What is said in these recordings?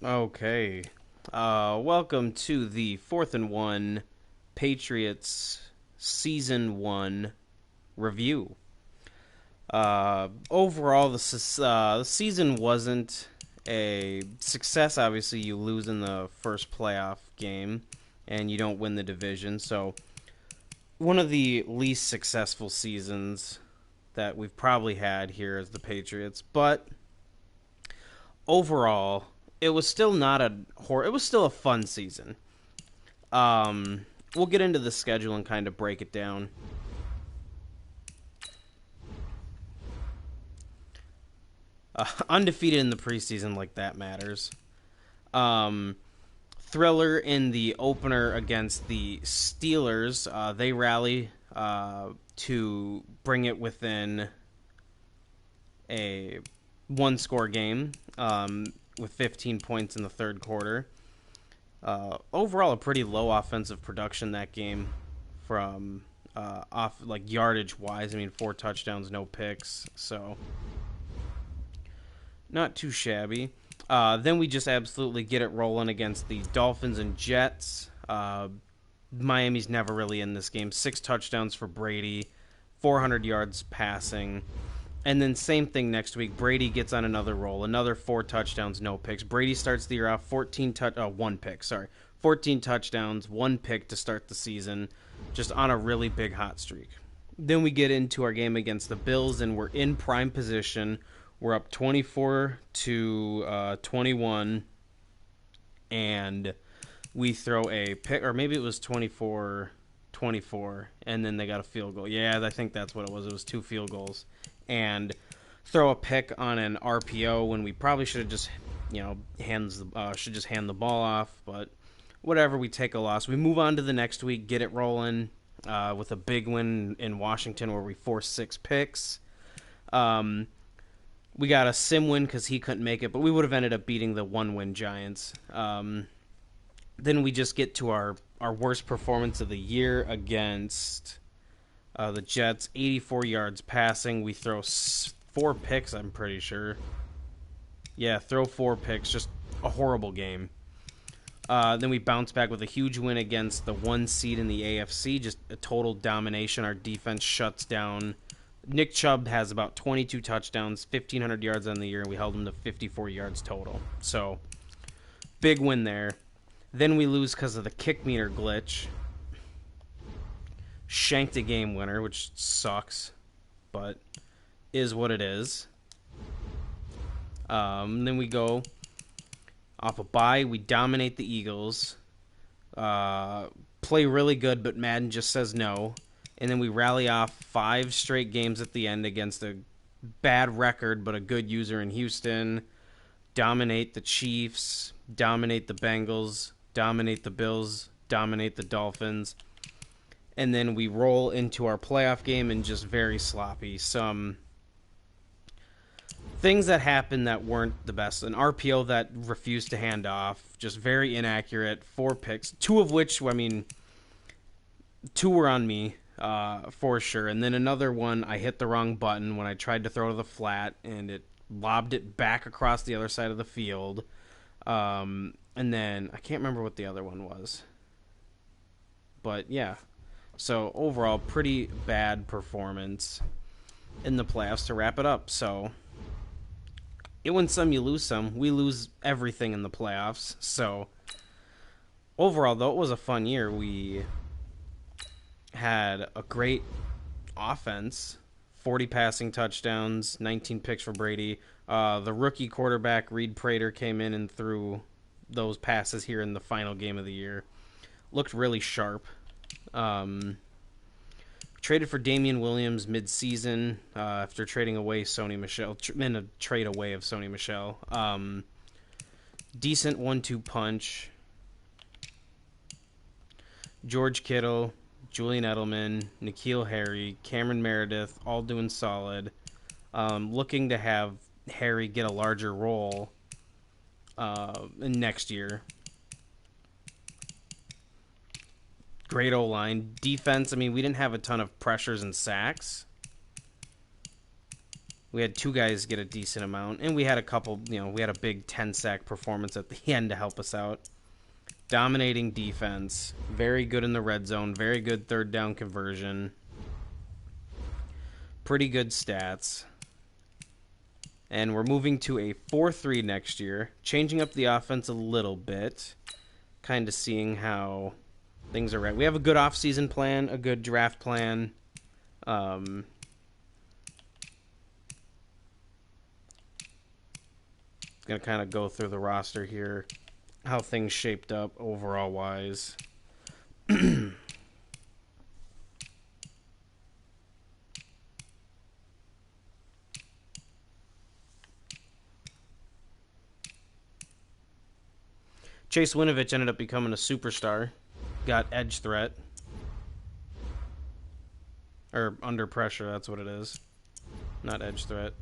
Okay. Welcome to the 4th and 1 Patriots Season 1 review. Overall, the season wasn't a success. Obviously, you lose in the first playoff game and you don't win the division. So, one of the least successful seasons that we've probably had here as the Patriots. But overall, it was still not a it was still a fun season. We'll get into the schedule and kind of break it down. Undefeated in the preseason, like that matters. Um, Thriller in the opener against the Steelers. They rally to bring it within a one-score game with 15 points in the third quarter. Overall, a pretty low offensive production that game from off like yardage wise. I mean, 4 touchdowns, no picks, so not too shabby. Then we just absolutely get it rolling against the Dolphins and Jets. Miami's never really in this game. 6 touchdowns for Brady, 400 yards passing. And then same thing next week. Brady gets on another roll. Another 4 touchdowns, no picks. Brady starts the year off 1 pick, sorry. 14 touchdowns, 1 pick to start the season, just on a really big hot streak. Then we get into our game against the Bills, and we're in prime position. We're up 24 to 21, and we throw a pick, or maybe it was 24-24, and then they got a field goal. Yeah, I think that's what it was. It was 2 field goals. And throw a pick on an RPO when we probably should have just, hand the ball off. But whatever, we take a loss. We move on to the next week, get it rolling with a big win in Washington where we forced 6 picks. We got a sim win because he couldn't make it, but we would have ended up beating the 1-win Giants. Then we just get to our worst performance of the year against the Jets. 84 yards passing. We throw 4 picks, I'm pretty sure. Yeah, throw 4 picks. Just a horrible game. Then we bounce back with a huge win against the 1 seed in the AFC. Just a total domination. Our defense shuts down. Nick Chubb has about 22 touchdowns, 1,500 yards on the year, and we held him to 54 yards total. So, big win there. Then we lose because of the kick meter glitch. Shanked a game winner, which sucks, but is what it is. Then we go off a bye. We dominate the Eagles. Play really good, but Madden just says no. And then we rally off 5 straight games at the end against a bad record, but a good user in Houston. Dominate the Chiefs. Dominate the Bengals. Dominate the Bills. Dominate the Dolphins. And then we roll into our playoff game and just very sloppy. Some things that happened that weren't the best. An RPO that refused to hand off. Just very inaccurate. 4 picks. 2 of which, 2 were on me for sure. And then another one, I hit the wrong button when I tried to throw to the flat. And it lobbed it back across the other side of the field. And then, I can't remember what the other one was. But, yeah. So, overall, pretty bad performance in the playoffs to wrap it up. So, you win some, you lose some. We lose everything in the playoffs. So, overall, though, it was a fun year. We had a great offense. 40 passing touchdowns, 19 picks for Brady. The rookie quarterback, Reed Prater, came in and threw those passes here in the final game of the year. Looked really sharp. Traded for Damian Williams mid-season after trading away Sony Michel. In a trade away of Sony Michel. Decent 1-2 punch. George Kittle, Julian Edelman, N'Keal Harry, Cameron Meredith, all doing solid. Looking to have Harry get a larger role next year. Great O-line. Defense, we didn't have a ton of pressures and sacks. We had 2 guys get a decent amount, and we had a couple, we had a big 10-sack performance at the end to help us out. Dominating defense, very good in the red zone, very good third down conversion, pretty good stats. And we're moving to a 4-3 next year, changing up the offense a little bit, kind of seeing how things are right. We have a good offseason plan, a good draft plan. Going to kind of go through the roster here, how things shaped up overall wise. Chase Winovich ended up becoming a superstar. Got edge threat. Or under pressure, that's what it is. Not edge threat.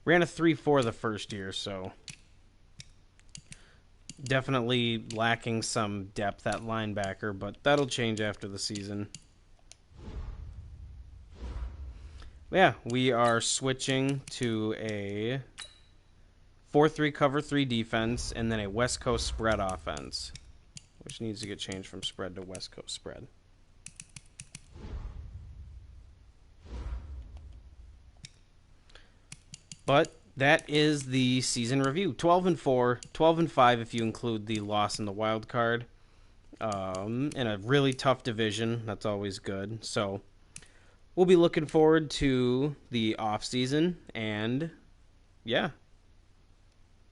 Ran a 3.4 the first year, so definitely lacking some depth at linebacker, but that'll change after the season. Yeah, we are switching to a 4-3 cover 3 defense and then a West Coast spread offense, which needs to get changed from spread to West Coast spread. But that is the season review. 12-4, 12-5 if you include the loss in the wild card. In a really tough division, that's always good. So we'll be looking forward to the off season, and yeah,